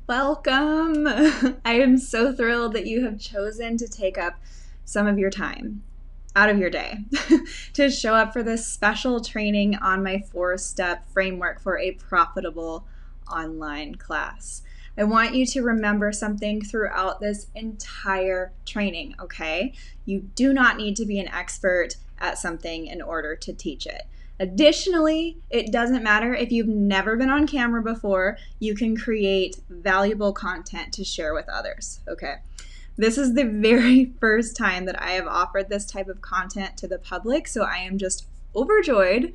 Welcome. I am so thrilled that you have chosen to take up some of your time out of your day to show up for this special training on my 4-step framework for a profitable online class. I want you to remember something throughout this entire training, okay? You do not need to be an expert at something in order to teach it. Additionally, it doesn't matter if you've never been on camera before, you can create valuable content to share with others, okay? This is the very first time that I have offered this type of content to the public, so I am just overjoyed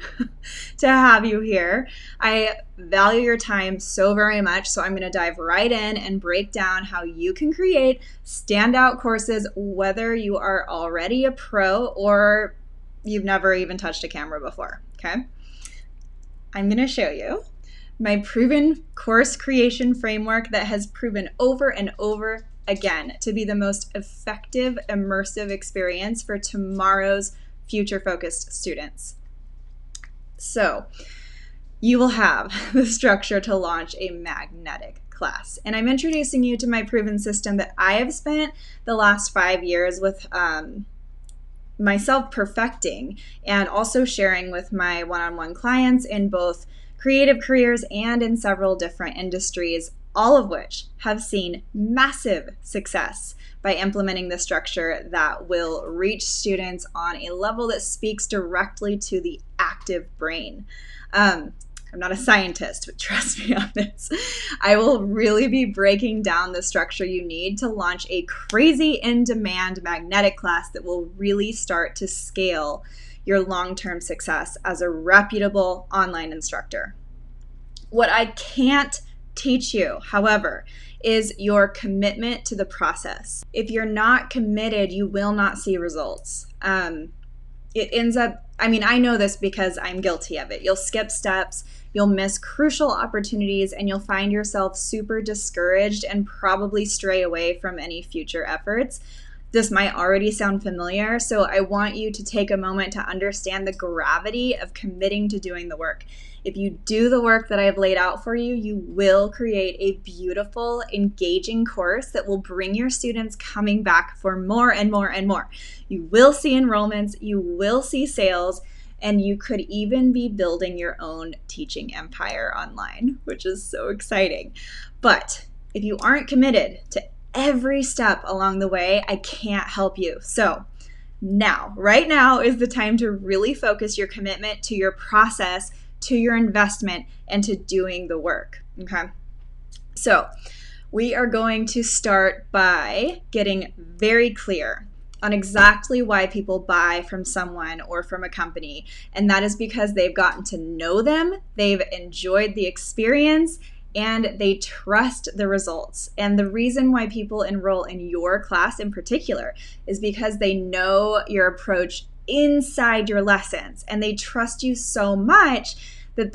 to have you here. I value your time so very much, so I'm going to dive right in and break down how you can create standout courses, whether you are already a pro or you've never even touched a camera before, okay? I'm going to show you my proven course creation framework that has proven over and over again to be the most effective, immersive experience for tomorrow's future-focused students. So, you will have the structure to launch a magnetic class. And I'm introducing you to my proven system that I have spent the last 5 years with myself perfecting and also sharing with my one-on-one clients in both creative careers and in several different industries, all of which have seen massive success by implementing the structure that will reach students on a level that speaks directly to the active brain. I'm not a scientist, but trust me on this. I will really be breaking down the structure you need to launch a crazy in-demand magnetic class that will really start to scale your long-term success as a reputable online instructor. What I can't teach you, however, is your commitment to the process. If you're not committed, you will not see results. It ends up, I know this because I'm guilty of it. You'll skip steps, you'll miss crucial opportunities, and you'll find yourself super discouraged and probably stray away from any future efforts. This might already sound familiar, so I want you to take a moment to understand the gravity of committing to doing the work. If you do the work that I've laid out for you, you will create a beautiful, engaging course that will bring your students coming back for more and more and more. You will see enrollments, you will see sales, and you could even be building your own teaching empire online, which is so exciting. But if you aren't committed to every step along the way, I can't help you. So right now is the time to really focus your commitment to your process, to your investment, and to doing the work, okay? So we are going to start by getting very clear on exactly why people buy from someone or from a company, and that is because they've gotten to know them, they've enjoyed the experience, and they trust the results. And the reason why people enroll in your class in particular is because they know your approach inside your lessons, and they trust you so much that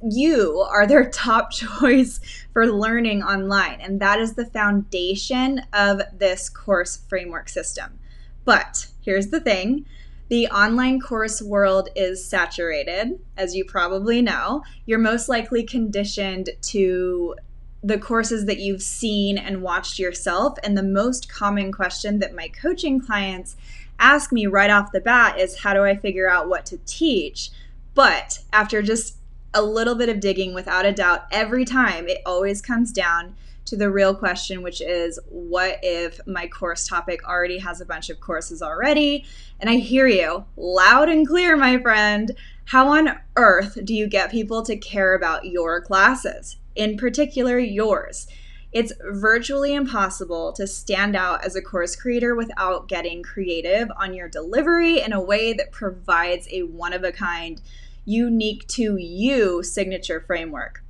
you are their top choice for learning online. And that is the foundation of this course framework system. But here's the thing. The online course world is saturated, as you probably know. You're most likely conditioned to the courses that you've seen and watched yourself. And the most common question that my coaching clients ask me right off the bat is, how do I figure out what to teach? But after just a little bit of digging, without a doubt, every time it always comes down to the real question, which is, what if my course topic already has a bunch of courses already? And I hear you loud and clear, my friend. How on earth do you get people to care about your classes, in particular yours? It's virtually impossible to stand out as a course creator without getting creative on your delivery in a way that provides a one-of-a-kind, unique to you signature framework.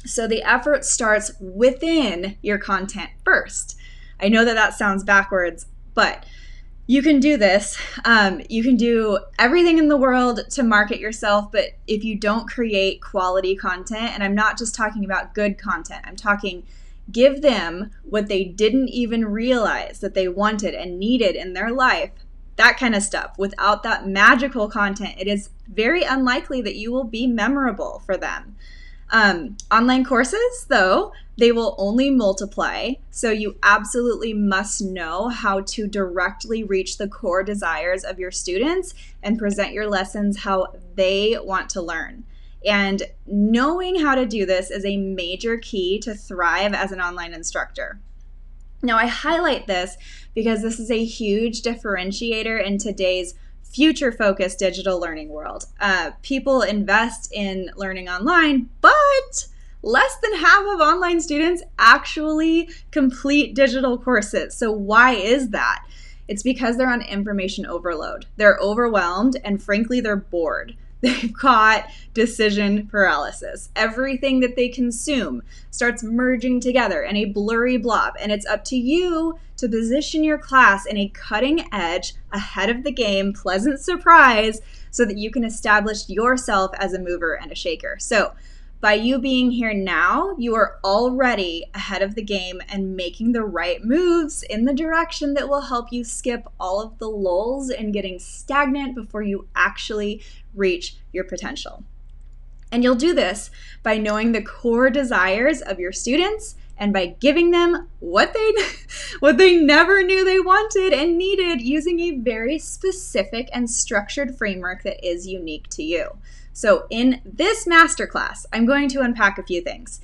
So the effort starts within your content first. I know that sounds backwards, but you can do this. You can do everything in the world to market yourself, but if you don't create quality content, and I'm not just talking about good content, I'm talking give them what they didn't even realize that they wanted and needed in their life, that kind of stuff. Without that magical content, it is very unlikely that you will be memorable for them. Online courses, though, they will only multiply. So you absolutely must know how to directly reach the core desires of your students and present your lessons how they want to learn. And knowing how to do this is a major key to thrive as an online instructor. Now, I highlight this because this is a huge differentiator in today's future-focused digital learning world. People invest in learning online, but less than half of online students actually complete digital courses. So why is that? It's because they're on information overload. They're overwhelmed, and frankly, they're bored. They've got decision paralysis. Everything that they consume starts merging together in a blurry blob, and it's up to you to position your class in a cutting edge, ahead of the game, pleasant surprise so that you can establish yourself as a mover and a shaker. So by you being here now, you are already ahead of the game and making the right moves in the direction that will help you skip all of the lulls and getting stagnant before you actually reach your potential. And you'll do this by knowing the core desires of your students and by giving them what they never knew they wanted and needed, using a very specific and structured framework that is unique to you. So in this masterclass, I'm going to unpack a few things.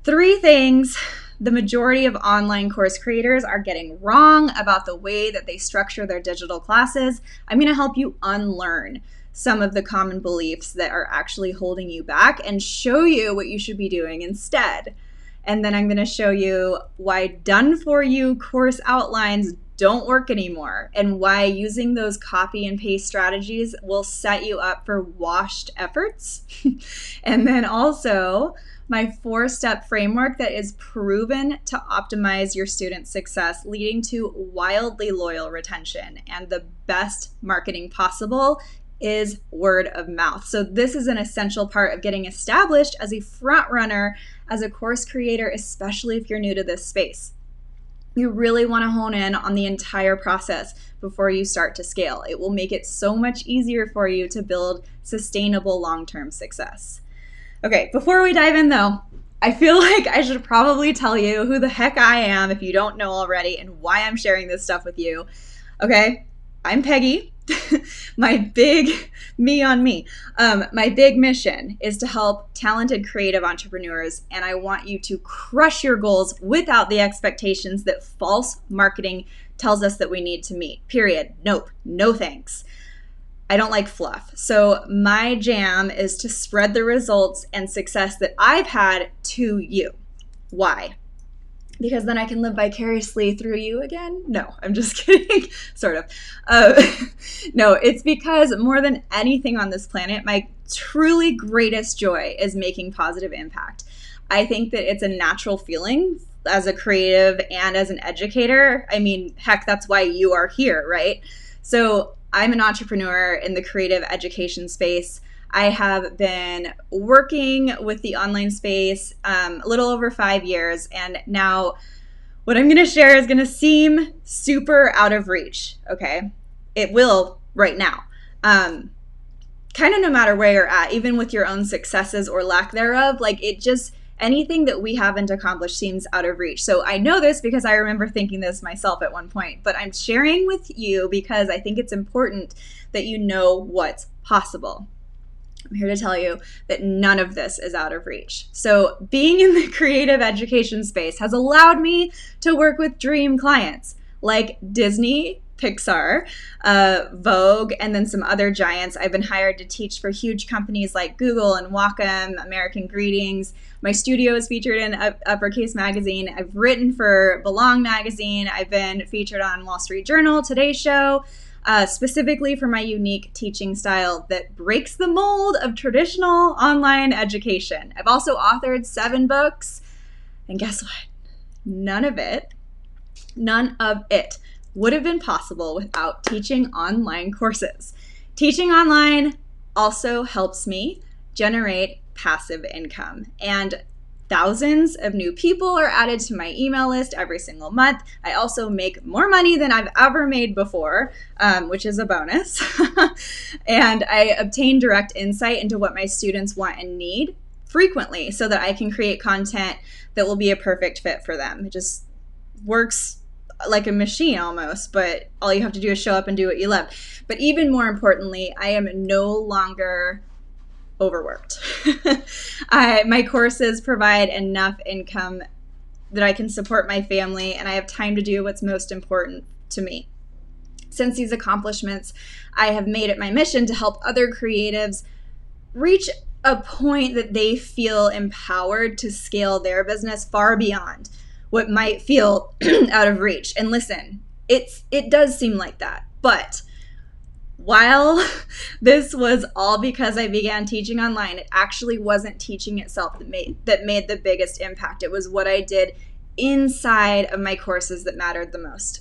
3 things the majority of online course creators are getting wrong about the way that they structure their digital classes. I'm going to help you unlearn some of the common beliefs that are actually holding you back and show you what you should be doing instead. And then I'm going to show you why done-for-you course outlines don't work anymore and why using those copy and paste strategies will set you up for washed efforts. And then also my 4-step framework that is proven to optimize your student success, leading to wildly loyal retention. And the best marketing possible is word of mouth. So this is an essential part of getting established as a front runner, as a course creator, especially if you're new to this space. You really want to hone in on the entire process before you start to scale. It will make it so much easier for you to build sustainable long-term success. Okay, before we dive in though, I feel like I should probably tell you who the heck I am if you don't know already and why I'm sharing this stuff with you. Okay, I'm Peggy. My big mission is to help talented creative entrepreneurs, and I want you to crush your goals without the expectations that false marketing tells us that we need to meet. Period. Nope. No thanks. I don't like fluff. So my jam is to spread the results and success that I've had to you. Why? Because then I can live vicariously through you again? No, I'm just kidding. Sort of. No, it's because more than anything on this planet, my truly greatest joy is making positive impact. I think that it's a natural feeling as a creative and as an educator. I mean, heck, that's why you are here, right? So I'm an entrepreneur in the creative education space. I have been working with the online space a little over 5 years, and now what I'm going to share is going to seem super out of reach, okay? It will right now. Kind of no matter where you're at, even with your own successes or lack thereof, like it just, anything that we haven't accomplished seems out of reach. So I know this because I remember thinking this myself at one point, but I'm sharing with you because I think it's important that you know what's possible. I'm here to tell you that none of this is out of reach. So being in the creative education space has allowed me to work with dream clients like Disney, Pixar, Vogue, and then some other giants. I've been hired to teach for huge companies like Google and Wacom, American Greetings. My studio is featured in Uppercase Magazine. I've written for Belong Magazine. I've been featured on Wall Street Journal, Today Show, specifically for my unique teaching style that breaks the mold of traditional online education. I've also authored 7 books, and guess what? None of it would have been possible without teaching online courses. Teaching online also helps me generate passive income, and thousands of new people are added to my email list every single month. I also make more money than I've ever made before, which is a bonus. And I obtain direct insight into what my students want and need frequently so that I can create content that will be a perfect fit for them. It just works like a machine almost, but all you have to do is show up and do what you love. But even more importantly, I am no longer overworked. My courses provide enough income that I can support my family, and I have time to do what's most important to me. Since these accomplishments, I have made it my mission to help other creatives reach a point that they feel empowered to scale their business far beyond what might feel out of reach. And listen, it does seem like that, but while this was all because I began teaching online, it actually wasn't teaching itself that made the biggest impact. It was what I did inside of my courses that mattered the most.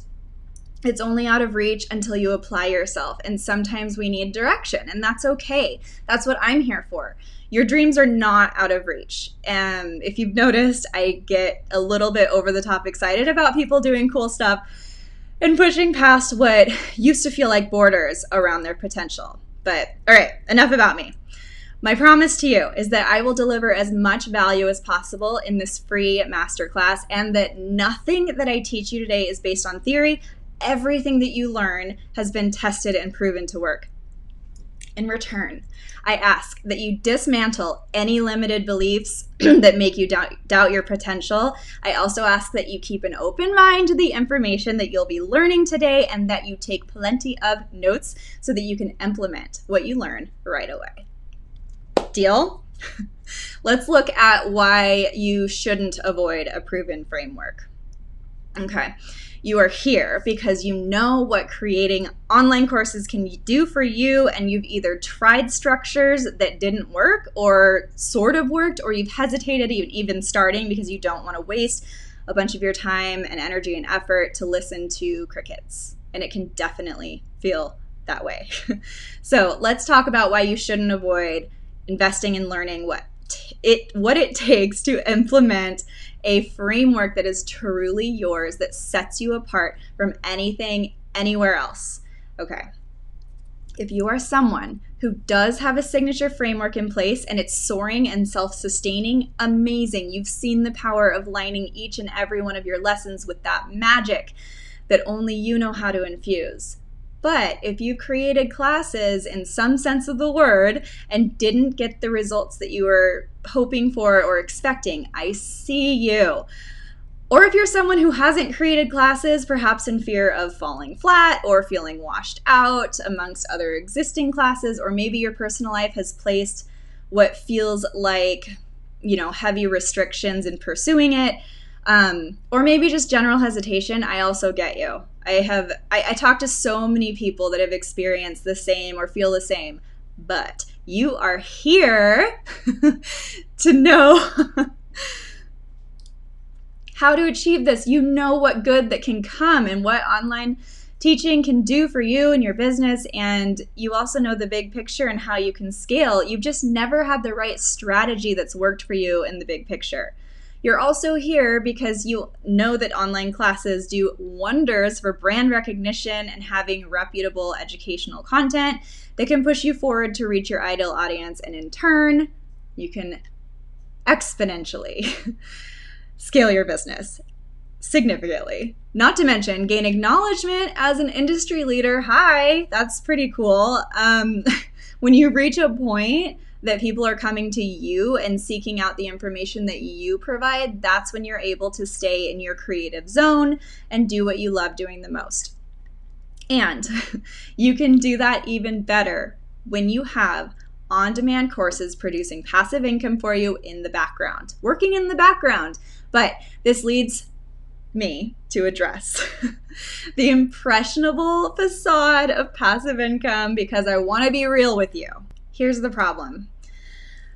It's only out of reach until you apply yourself, and sometimes we need direction, and that's okay. That's what I'm here for. Your dreams are not out of reach. And if you've noticed, I get a little bit over the top excited about people doing cool stuff and pushing past what used to feel like borders around their potential. But all right, enough about me. My promise to you is that I will deliver as much value as possible in this free masterclass, and that nothing that I teach you today is based on theory. Everything that you learn has been tested and proven to work. In return, I ask that you dismantle any limited beliefs that make you doubt your potential. I also ask that you keep an open mind to the information that you'll be learning today, and that you take plenty of notes so that you can implement what you learn right away. Deal? Let's look at why you shouldn't avoid a proven framework. Okay. You are here because you know what creating online courses can do for you, and you've either tried structures that didn't work or sort of worked, or you've hesitated even starting because you don't want to waste a bunch of your time and energy and effort to listen to crickets. And it can definitely feel that way. So let's talk about why you shouldn't avoid investing in learning what it takes to implement a framework that is truly yours, that sets you apart from anything anywhere else. Okay. If you are someone who does have a signature framework in place and it's soaring and self-sustaining, amazing. You've seen the power of lining each and every one of your lessons with that magic that only you know how to infuse. But if you created classes in some sense of the word and didn't get the results that you were hoping for or expecting, I see you. Or if you're someone who hasn't created classes, perhaps in fear of falling flat or feeling washed out amongst other existing classes, or maybe your personal life has placed what feels like, heavy restrictions in pursuing it, or maybe just general hesitation, I also get you. I talk to so many people that have experienced the same or feel the same, but you are here to know how to achieve this. You know what good that can come and what online teaching can do for you and your business, and you also know the big picture and how you can scale. You've just never had the right strategy that's worked for you in the big picture. You're also here because you know that online classes do wonders for brand recognition and having reputable educational content that can push you forward to reach your ideal audience, and in turn, you can exponentially scale your business significantly. Not to mention gain acknowledgement as an industry leader. Hi, that's pretty cool. When you reach a point that people are coming to you and seeking out the information that you provide, that's when you're able to stay in your creative zone and do what you love doing the most. And you can do that even better when you have on-demand courses producing passive income for you in the background, working in the background. But this leads me to address the impressionable facade of passive income, because I want to be real with you. Here's the problem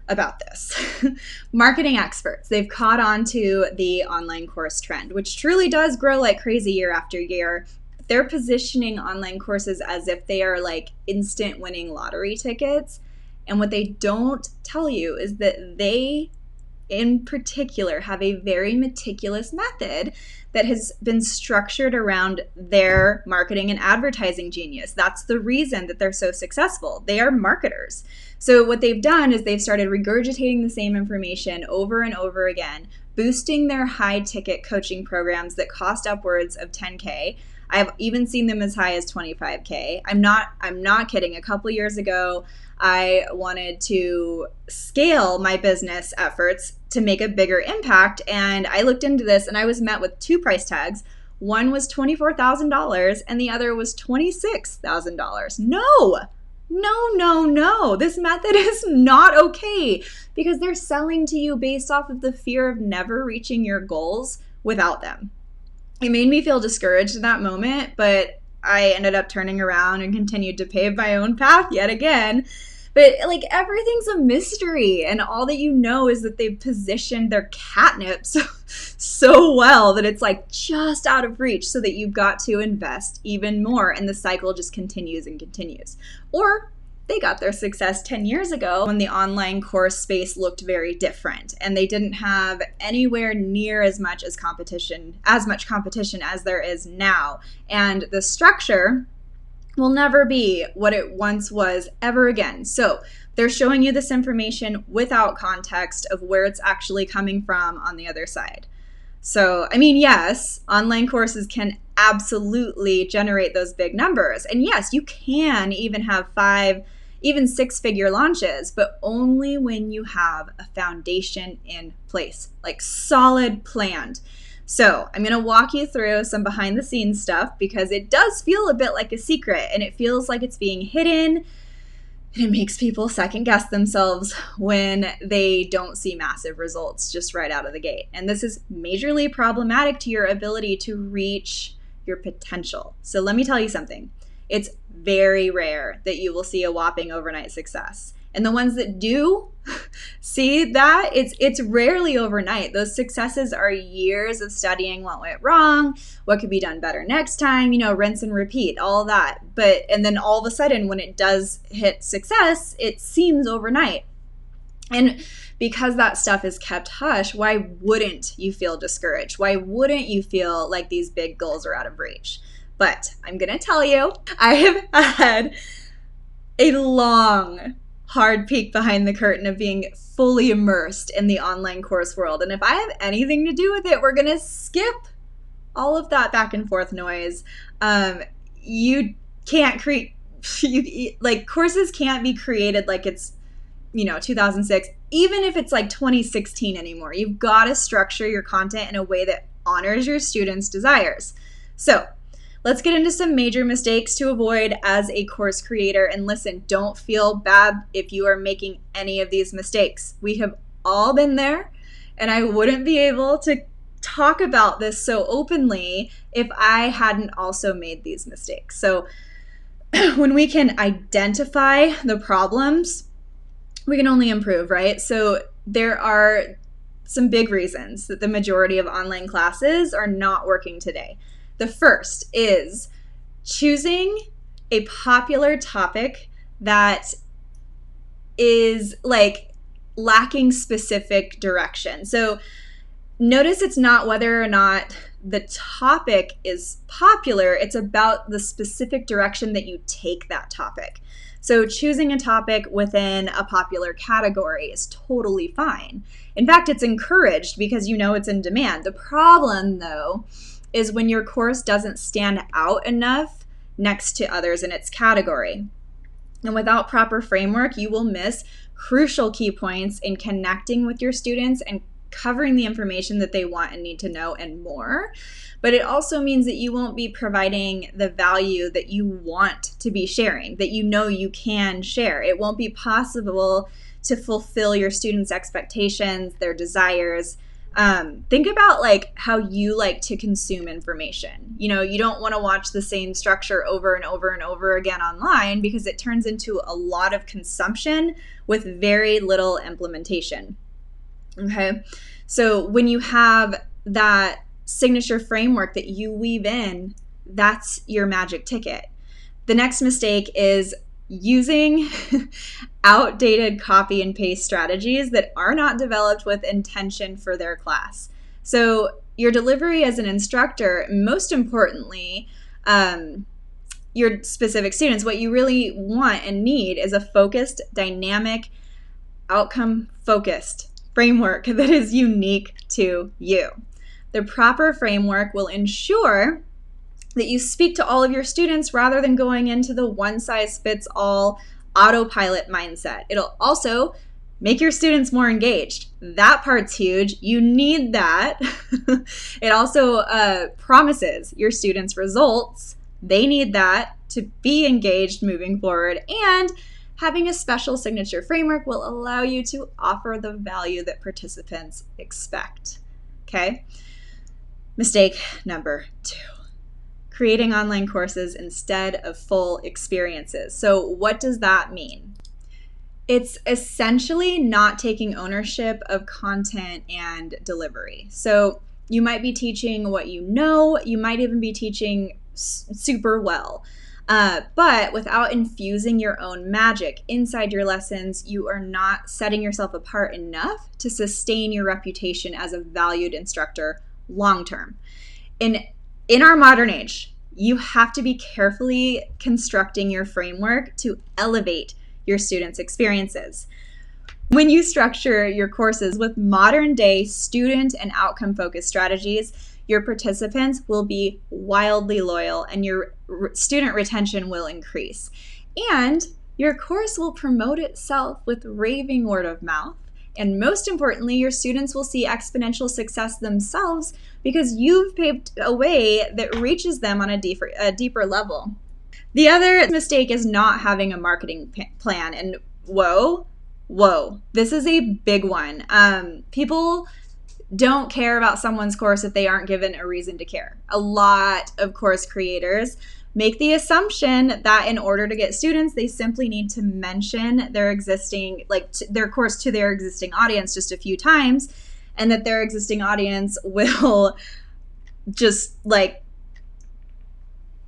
about this. Marketing experts, they've caught on to the online course trend, which truly does grow like crazy year after year. They're positioning online courses as if they are like instant winning lottery tickets. And what they don't tell you is that they in particular have a very meticulous method that has been structured around their marketing and advertising genius. That's the reason that they're so successful. They are marketers. So what they've done is they've started regurgitating the same information over and over again, boosting their high ticket coaching programs that cost upwards of 10K. I've even seen them as high as 25K. I'm not kidding. A couple years ago, I wanted to scale my business efforts to make a bigger impact. And I looked into this and I was met with two price tags. One was $24,000 and the other was $26,000. No. This method is not okay because they're selling to you based off of the fear of never reaching your goals without them. It made me feel discouraged in that moment, but I ended up turning around and continued to pave my own path yet again. But like everything's a mystery, and all that you know is that they've positioned their catnip so well that it's like just out of reach, so that you've got to invest even more, and the cycle just continues and continues. Or they got their success 10 years ago when the online course space looked very different and they didn't have anywhere near as much competition as there is now. And the structure will never be what it once was ever again. So they're showing you this information without context of where it's actually coming from on the other side. So, I mean, yes, online courses can absolutely generate those big numbers. And yes, you can even have 5, even 6-figure launches, but only when you have a foundation in place, like solid planned. So I'm going to walk you through some behind the scenes stuff because it does feel a bit like a secret and it feels like it's being hidden, and it makes people second guess themselves when they don't see massive results just right out of the gate. And this is majorly problematic to your ability to reach your potential. So let me tell you something. It's very rare that you will see a whopping overnight success. And the ones that do see that, it's rarely overnight. Those successes are years of studying what went wrong, what could be done better next time, rinse and repeat, all that. And then all of a sudden, when it does hit success, it seems overnight. And because that stuff is kept hush, why wouldn't you feel discouraged? Why wouldn't you feel like these big goals are out of reach? But I'm going to tell you, I have had a long, hard peek behind the curtain of being fully immersed in the online course world. And if I have anything to do with it, we're going to skip all of that back and forth noise. You can't create, courses can't be created like it's, 2006, even if it's like 2016 anymore. You've got to structure your content in a way that honors your students' desires. So let's get into some major mistakes to avoid as a course creator. And listen, don't feel bad if you are making any of these mistakes. We have all been there, and I wouldn't be able to talk about this so openly if I hadn't also made these mistakes. So when we can identify the problems, we can only improve, right? So there are some big reasons that the majority of online classes are not working today. The first is choosing a popular topic that is like lacking specific direction. So notice it's not whether or not the topic is popular, it's about the specific direction that you take that topic. So choosing a topic within a popular category is totally fine. In fact, it's encouraged because it's in demand. The problem, though, is when your course doesn't stand out enough next to others in its category. And without proper framework, you will miss crucial key points in connecting with your students and covering the information that they want and need to know and more. But it also means that you won't be providing the value that you want to be sharing, that you can share. It won't be possible to fulfill your students' expectations, their desires. Think about how you like to consume information. You don't want to watch the same structure over and over and over again online because it turns into a lot of consumption with very little implementation. Okay. So when you have that signature framework that you weave in, that's your magic ticket. The next mistake is using outdated copy and paste strategies that are not developed with intention for their class. So your delivery as an instructor, most importantly, your specific students, what you really want and need is a focused, dynamic, outcome-focused framework that is unique to you. The proper framework will ensure that you speak to all of your students rather than going into the one-size-fits-all autopilot mindset. It'll also make your students more engaged. That part's huge. You need that. It also promises your students results. They need that to be engaged moving forward. And having a special signature framework will allow you to offer the value that participants expect. Okay? Mistake number 2. Creating online courses instead of full experiences. So what does that mean? It's essentially not taking ownership of content and delivery. So you might be teaching what you know, you might even be teaching super well, but without infusing your own magic inside your lessons, you are not setting yourself apart enough to sustain your reputation as a valued instructor long term. In our modern age, you have to be carefully constructing your framework to elevate your students' experiences. When you structure your courses with modern day student and outcome focused strategies, your participants will be wildly loyal and your student retention will increase. And your course will promote itself with raving word of mouth. And most importantly, your students will see exponential success themselves because you've paved a way that reaches them on a deeper level. The other mistake is not having a marketing plan. And whoa, this is a big one. People don't care about someone's course if they aren't given a reason to care. A lot of course creators make the assumption that in order to get students, they simply need to mention their existing, their course to their existing audience just a few times, and that their existing audience will just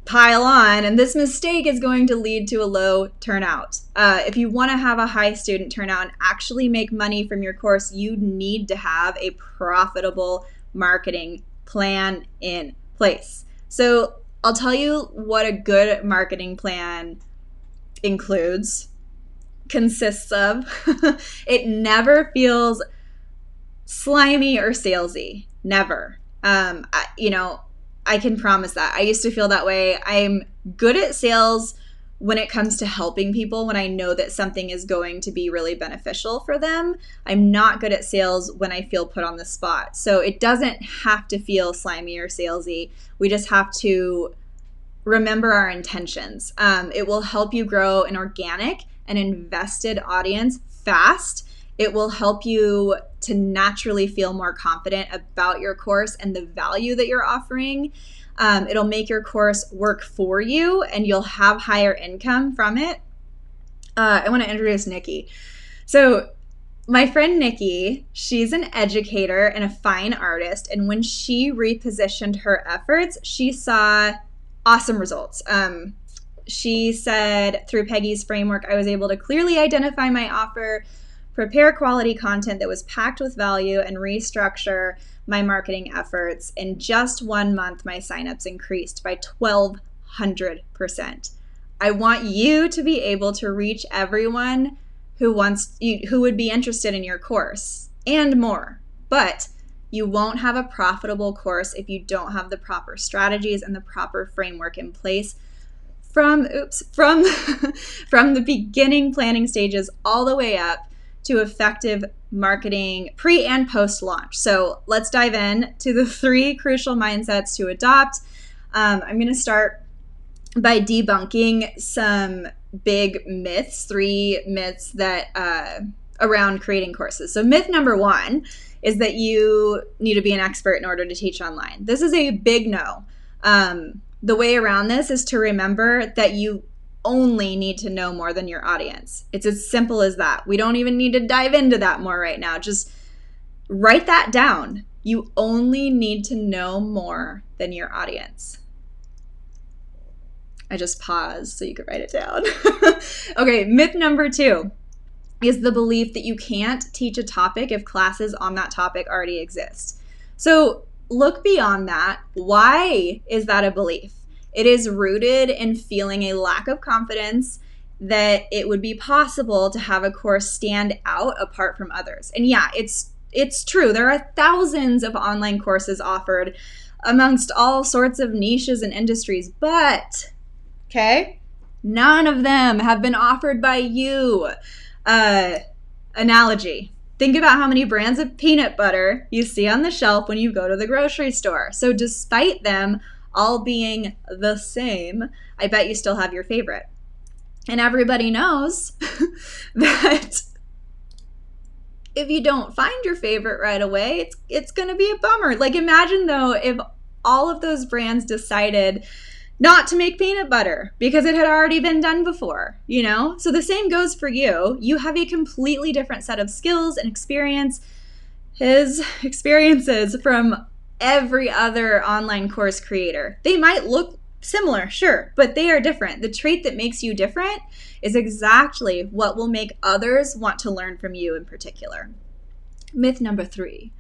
pile on. And this mistake is going to lead to a low turnout. If you want to have a high student turnout and actually make money from your course, you need to have a profitable marketing plan in place. So I'll tell you what a good marketing plan consists of. It never feels slimy or salesy. Never. I can promise that. I used to feel that way. I'm good at sales when it comes to helping people, when I know that something is going to be really beneficial for them. I'm not good at sales when I feel put on the spot. So it doesn't have to feel slimy or salesy. We just have to remember our intentions. It will help you grow an organic and invested audience fast. It will help you to naturally feel more confident about your course and the value that you're offering. It'll make your course work for you and you'll have higher income from it. I want to introduce Nikki. So my friend Nikki, she's an educator and a fine artist. And when she repositioned her efforts, she saw awesome results. She said, through Peggy's framework, I was able to clearly identify my offer, prepare quality content that was packed with value, and restructure my marketing efforts. In just 1 month, my signups increased by 1,200%. I want you to be able to reach everyone who would be interested in your course and more. But you won't have a profitable course if you don't have the proper strategies and the proper framework in place from the beginning planning stages all the way up to effective marketing pre and post launch. So let's dive in to the 3 crucial mindsets to adopt. I'm going to start by debunking some big myths, 3 myths that around creating courses. So myth number 1 is that you need to be an expert in order to teach online. This is a big no. The way around this is to remember that you only need to know more than your audience. It's as simple as that. We don't even need to dive into that more right now. Just write that down. You only need to know more than your audience. I just paused so you could write it down. Okay, myth number 2 is the belief that you can't teach a topic if classes on that topic already exist. So look beyond that. Why is that a belief? It is rooted in feeling a lack of confidence that it would be possible to have a course stand out apart from others. And yeah, it's true. There are thousands of online courses offered amongst all sorts of niches and industries, but, okay, none of them have been offered by you. Analogy. Think about how many brands of peanut butter you see on the shelf when you go to the grocery store. So despite them all being the same, I bet you still have your favorite. And everybody knows that if you don't find your favorite right away, it's going to be a bummer. Like, imagine though if all of those brands decided not to make peanut butter because it had already been done before, you know? So the same goes for you. You have a completely different set of skills and experiences from every other online course creator. They might look similar, sure, but they are different. The trait that makes you different is exactly what will make others want to learn from you in particular. Myth number 3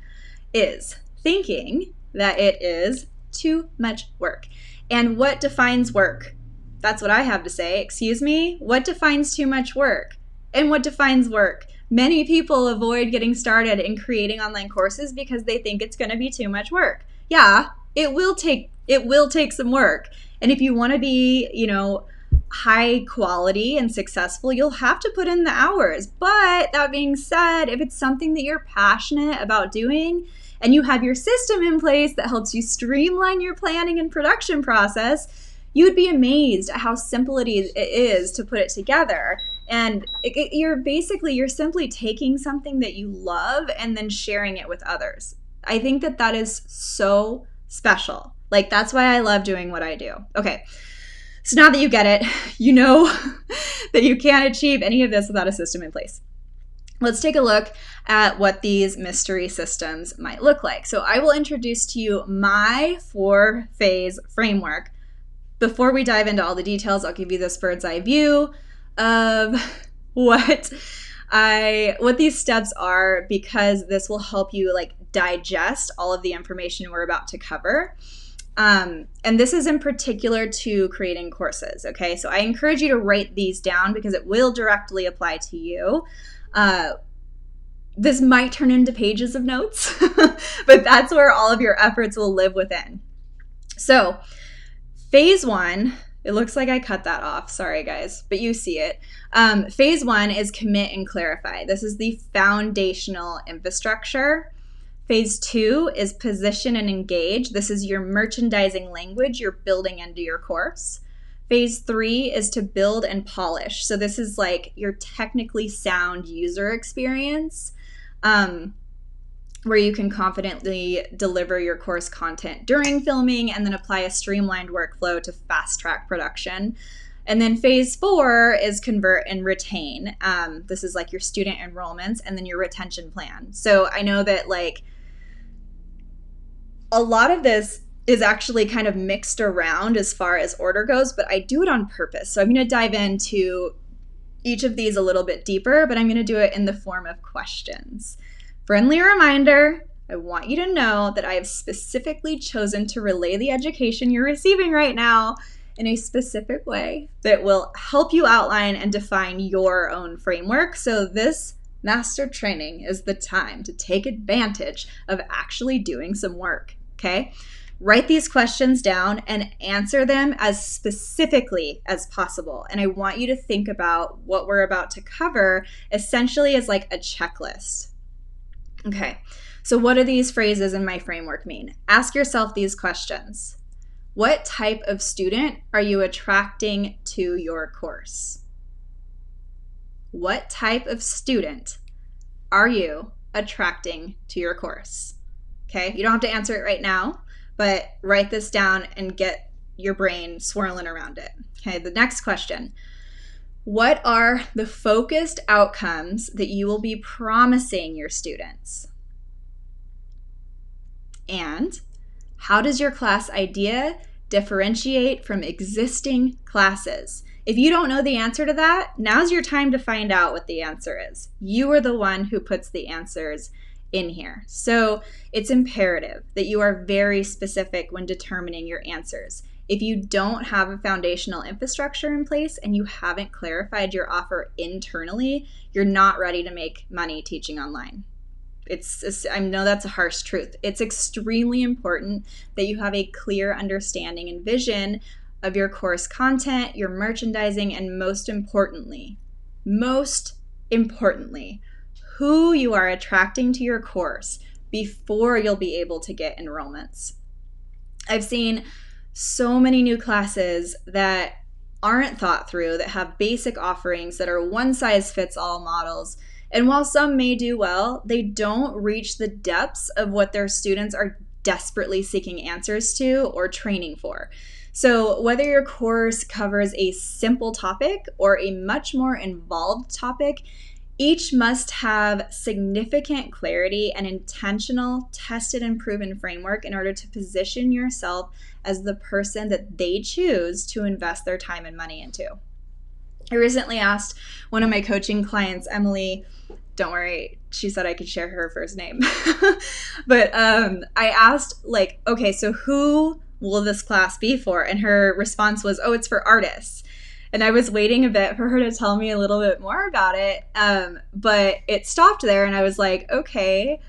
is thinking that it is too much work. And what defines work? That's what I have to say. Excuse me? What defines too much work? And what defines work? Many people avoid getting started in creating online courses because they think it's going to be too much work. Yeah, it will take some work. And if you want to be, high quality and successful, you'll have to put in the hours. But that being said, if it's something that you're passionate about doing and you have your system in place that helps you streamline your planning and production process, you would be amazed at how simple it is to put it together. And you're simply taking something that you love and then sharing it with others. I think that is so special. Like, that's why I love doing what I do. Okay, so now that you get it, you know that you can't achieve any of this without a system in place. Let's take a look at what these mystery systems might look like. So I will introduce to you my 4-phase framework. Before we dive into all the details, I'll give you this bird's eye view of what these steps are, because this will help you digest all of the information we're about to cover. And this is in particular to creating courses, okay? So I encourage you to write these down because it will directly apply to you. This might turn into pages of notes, but that's where all of your efforts will live within. So phase 1, it looks like I cut that off. Sorry, guys, but you see it. Phase 1 is commit and clarify. This is the foundational infrastructure. Phase 2 is position and engage. This is your merchandising language you're building into your course. Phase 3 is to build and polish. So this is your technically sound user experience, where you can confidently deliver your course content during filming and then apply a streamlined workflow to fast track production. And then phase 4 is convert and retain. This is your student enrollments and then your retention plan. So I know that a lot of this is actually kind of mixed around as far as order goes, but I do it on purpose. So I'm going to dive into each of these a little bit deeper, but I'm going to do it in the form of questions. Friendly reminder, I want you to know that I have specifically chosen to relay the education you're receiving right now in a specific way that will help you outline and define your own framework. So this master training is the time to take advantage of actually doing some work, okay? Write these questions down and answer them as specifically as possible. And I want you to think about what we're about to cover essentially as a checklist. Okay, so what do these phrases in my framework mean? Ask yourself these questions. What type of student are you attracting to your course? What type of student are you attracting to your course? Okay, you don't have to answer it right now, but write this down and get your brain swirling around it. Okay, the next question. What are the focused outcomes that you will be promising your students? And how does your class idea differentiate from existing classes? If you don't know the answer to that, now's your time to find out what the answer is. You are the one who puts the answers in here. So it's imperative that you are very specific when determining your answers. If you don't have a foundational infrastructure in place and you haven't clarified your offer internally, you're not ready to make money teaching online. I know that's a harsh truth. It's extremely important that you have a clear understanding and vision of your course content, your merchandising, and most importantly, who you are attracting to your course before you'll be able to get enrollments. I've seen so many new classes that aren't thought through, that have basic offerings that are one-size-fits-all models. And while some may do well, they don't reach the depths of what their students are desperately seeking answers to or training for. So whether your course covers a simple topic or a much more involved topic, each must have significant clarity and intentional, tested and proven framework in order to position yourself as the person that they choose to invest their time and money into. I recently asked one of my coaching clients, Emily, don't worry, she said I could share her first name. But I asked, okay, so who will this class be for? And her response was, oh, it's for artists. And I was waiting a bit for her to tell me a little bit more about it. But it stopped there and I was like, okay,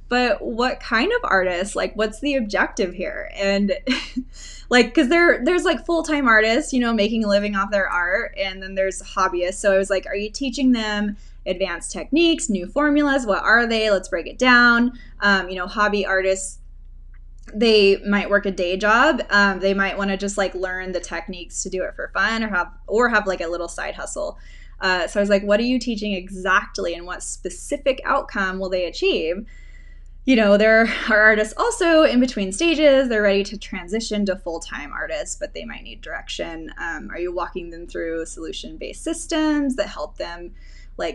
but what kind of artists? What's the objective here? And because there's full-time artists, making a living off their art. And then there's hobbyists. So I was like, are you teaching them advanced techniques, new formulas? What are they? Let's break it down. Hobby artists, they might work a day job. They might want to just learn the techniques to do it for fun or have a little side hustle. So I was like, what are you teaching exactly and what specific outcome will they achieve? There are artists also in between stages. They're ready to transition to full-time artists, but they might need direction. Are you walking them through solution-based systems that help them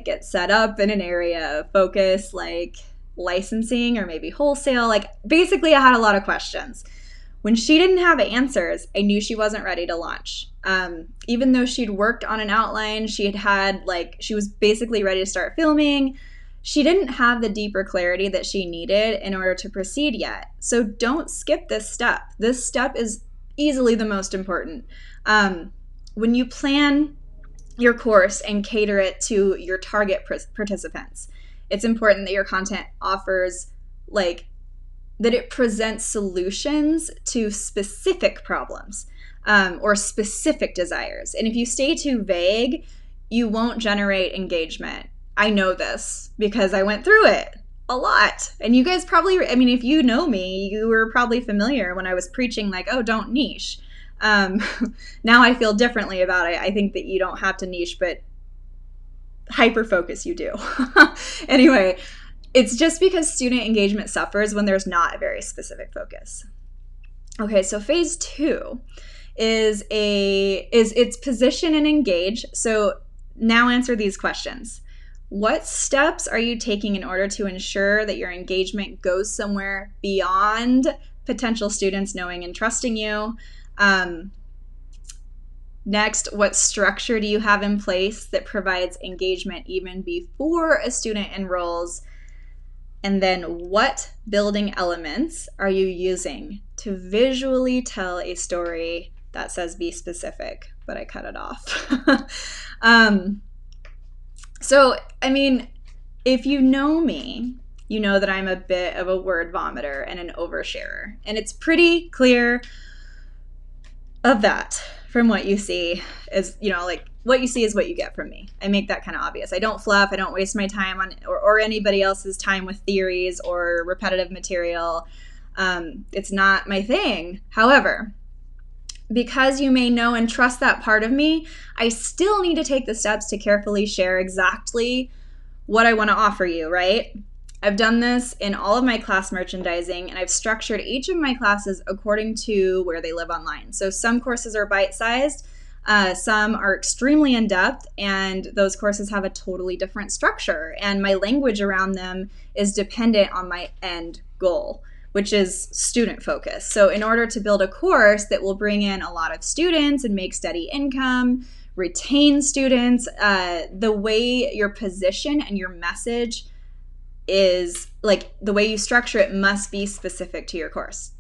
get set up in an area of focus, like licensing or maybe wholesale? Basically, I had a lot of questions. When she didn't have answers, I knew she wasn't ready to launch. Even though she'd worked on an outline, she was basically ready to start filming. She didn't have the deeper clarity that she needed in order to proceed yet. So don't skip this step. This step is easily the most important. When you plan your course and cater it to your target participants, it's important that your content offers that it presents solutions to specific problems or specific desires. And if you stay too vague, you won't generate engagement. I know this because I went through it a lot. And you guys probably, if you know me, you were probably familiar when I was preaching oh, don't niche. Now I feel differently about it. I think that you don't have to niche, but hyper-focus you do. Anyway, it's just because student engagement suffers when there's not a very specific focus. Okay, so phase 2 is its position and engage. So now answer these questions. What steps are you taking in order to ensure that your engagement goes somewhere beyond potential students knowing and trusting you? Next, what structure do you have in place that provides engagement even before a student enrolls? And then what building elements are you using to visually tell a story that says be specific, but I cut it off. So, if you know me, you know that I'm a bit of a word vomiter and an oversharer. And it's pretty clear of that from what you see is, what you see is what you get from me. I make that kind of obvious. I don't fluff. I don't waste my time on or anybody else's time with theories or repetitive material. It's not my thing. However, because you may know and trust that part of me, I still need to take the steps to carefully share exactly what I want to offer you, right? I've done this in all of my class merchandising, and I've structured each of my classes according to where they live online. So some courses are bite-sized, some are extremely in-depth, and those courses have a totally different structure. And my language around them is dependent on my end goal. which is student focused. So in order to build a course that will bring in a lot of students and make steady income, retain students, the way your position and your message is, like the way you structure it, must be specific to your course.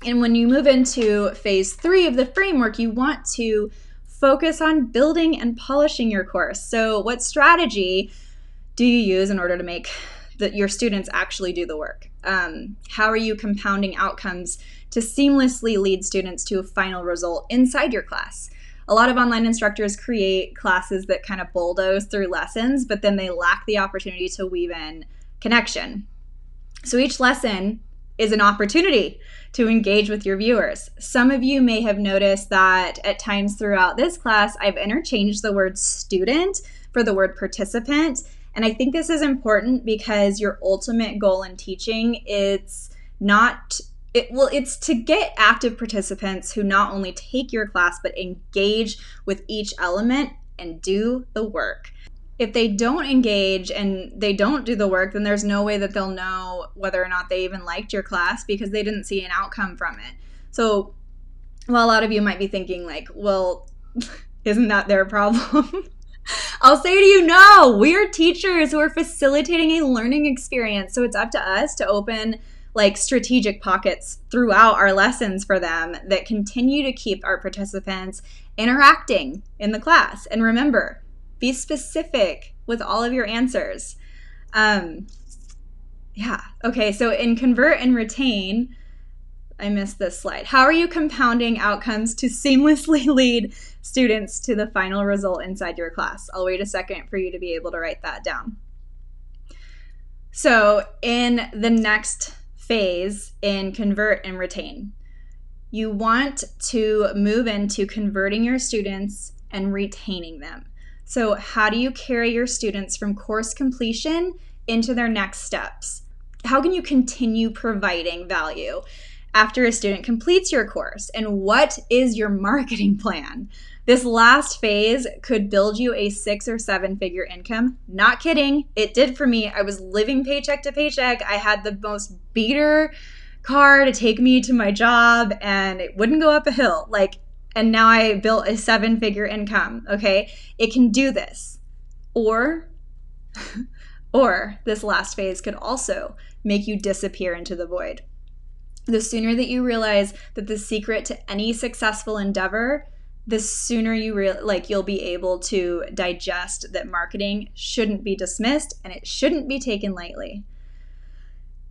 And when you move into phase 3 of the framework, you want to focus on building and polishing your course. So what strategy do you use in order to make your students actually do the work? How are you compounding outcomes to seamlessly lead students to a final result inside your class? A lot of online instructors create classes that kind of bulldoze through lessons, but then they lack the opportunity to weave in connection. So each lesson is an opportunity to engage with your viewers. Some of you may have noticed that at times throughout this class, I've interchanged the word student for the word participant. And I think this is important because your ultimate goal in teaching, it's to get active participants who not only take your class, but engage with each element and do the work. If they don't engage and they don't do the work, then there's no way that they'll know whether or not they even liked your class because they didn't see an outcome from it. So while a lot of you might be thinking like, well, isn't that their problem? I'll say to you, no, we are teachers who are facilitating a learning experience. So it's up to us to open like strategic pockets throughout our lessons for them that continue to keep our participants interacting in the class. And remember, be specific with all of your answers. Okay, so in convert and retain, I missed this slide. How are you compounding outcomes to seamlessly lead students to the final result inside your class? I'll wait a second for you to be able to write that down. So in the next phase, in convert and retain, you want to move into converting your students and retaining them. So how do you carry your students from course completion into their next steps? How can you continue providing value after a student completes your course? And what is your marketing plan? This last phase could build you a 6 or 7 figure income. Not kidding. It did for me. I was living paycheck to paycheck. I had the most beater car to take me to my job and it wouldn't go up a hill. And now I built a 7 figure income. Okay. It can do this. Or this last phase could also make you disappear into the void. The sooner that you realize that the secret to any successful endeavor, the sooner you'll be able to digest that marketing shouldn't be dismissed and it shouldn't be taken lightly.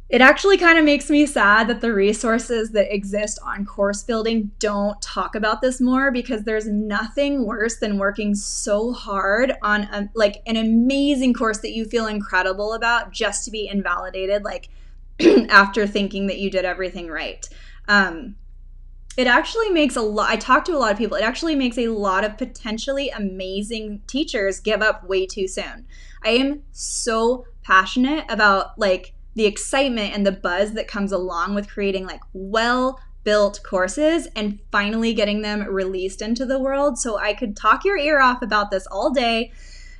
It actually kind of makes me sad that the resources that exist on course building don't talk about this more, because there's nothing worse than working so hard on an amazing course that you feel incredible about just to be invalidated after thinking that you did everything right. It actually makes I talk to a lot of people, it actually makes a lot of potentially amazing teachers give up way too soon. I am so passionate about the excitement and the buzz that comes along with creating well-built courses and finally getting them released into the world. So I could talk your ear off about this all day,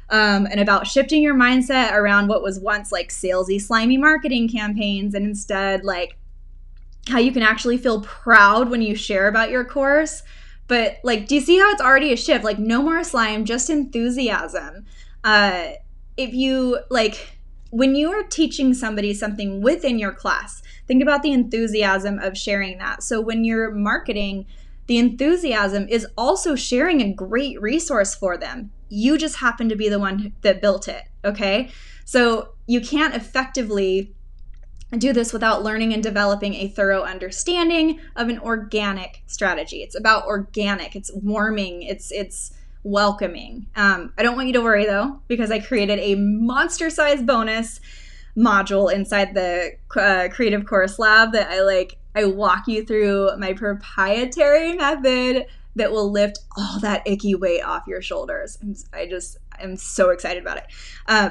and about shifting your mindset around what was once salesy, slimy marketing campaigns, and instead how you can actually feel proud when you share about your course. But do you see how it's already a shift? No more slime, just enthusiasm. If you when you are teaching somebody something within your class, think about the enthusiasm of sharing that. So when you're marketing, the enthusiasm is also sharing a great resource for them. You just happen to be the one that built it, okay? So you can't effectively do this without learning and developing a thorough understanding of an organic strategy. It's about organic, it's warming, it's welcoming. I don't want you to worry though, because I created a monster-sized bonus module inside the Creative Course Lab that I walk you through my proprietary method that will lift all that icky weight off your shoulders. I'm so excited about it.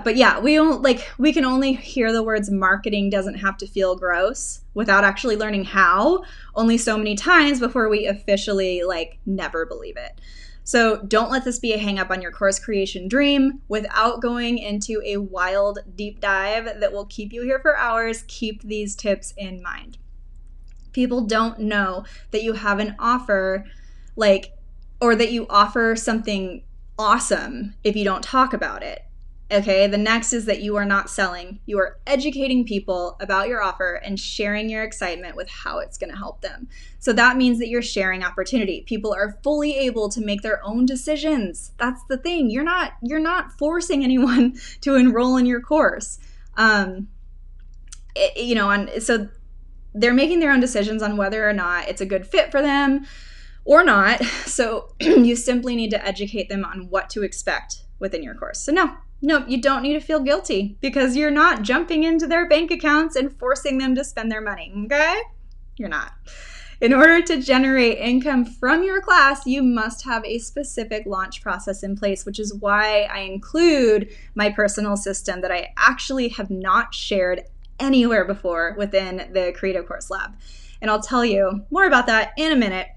But yeah, we can only hear the words marketing doesn't have to feel gross without actually learning how only so many times before we officially never believe it. So don't let this be a hang up on your course creation dream. Without going into a wild deep dive that will keep you here for hours, keep these tips in mind. People don't know that you have an offer, or that you offer something awesome if you don't talk about it. Okay, the next is that you are not selling. You are educating people about your offer and sharing your excitement with how it's going to help them. So that means that you're sharing opportunity. People are fully able to make their own decisions. That's the thing. You're not forcing anyone to enroll in your course. So they're making their own decisions on whether or not it's a good fit for them or not. So you simply need to educate them on what to expect within your course. So no, you don't need to feel guilty because you're not jumping into their bank accounts and forcing them to spend their money, okay? You're not. In order to generate income from your class, you must have a specific launch process in place, which is why I include my personal system that I actually have not shared anywhere before within the Creative Course Lab. And I'll tell you more about that in a minute.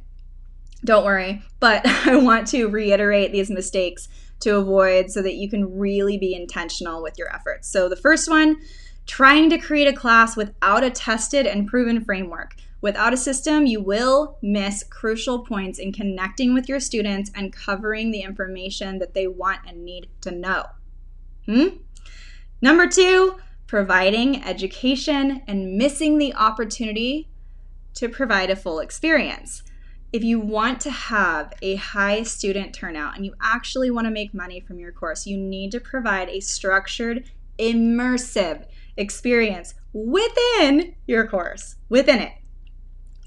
Don't worry, but I want to reiterate these mistakes to avoid so that you can really be intentional with your efforts. So the first one, trying to create a class without a tested and proven framework. Without a system, you will miss crucial points in connecting with your students and covering the information that they want and need to know. Number 2, providing education and missing the opportunity to provide a full experience. If you want to have a high student turnout and you actually want to make money from your course, you need to provide a structured, immersive experience within your course, within it.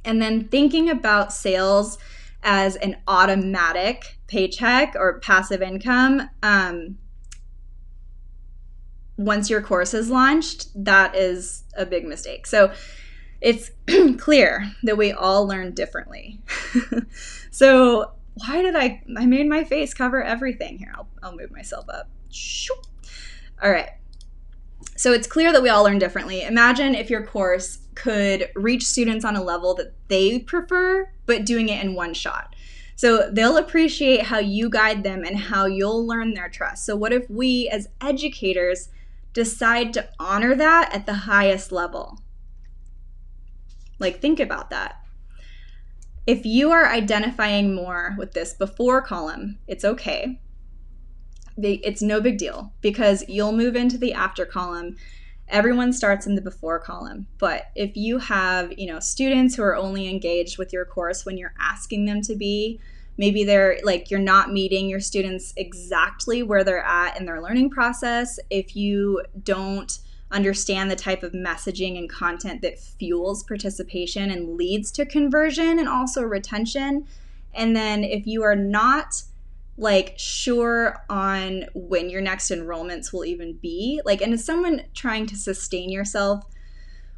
And then thinking about sales as an automatic paycheck or passive income, once your course is launched, that is a big mistake. So it's clear that we all learn differently. So why did I made my face cover everything here? I'll move myself up. All right. So it's clear that we all learn differently. Imagine if your course could reach students on a level that they prefer, but doing it in one shot. So they'll appreciate how you guide them and how you'll learn their trust. So what if we as educators decide to honor that at the highest level? Think about that. If you are identifying more with this before column, it's okay. It's no big deal because you'll move into the after column. Everyone starts in the before column. But if you have, students who are only engaged with your course when you're asking them to be, maybe they're you're not meeting your students exactly where they're at in their learning process. If you don't understand the type of messaging and content that fuels participation and leads to conversion and also retention. And then if you are not sure on when your next enrollments will even be, and as someone trying to sustain yourself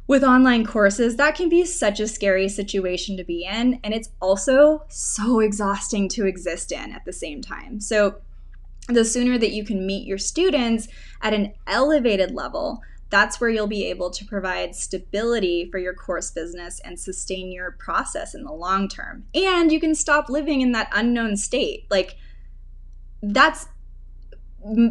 with online courses, that can be such a scary situation to be in. And it's also so exhausting to exist in at the same time. So the sooner that you can meet your students at an elevated level, that's where you'll be able to provide stability for your course business and sustain your process in the long term. And you can stop living in that unknown state. That's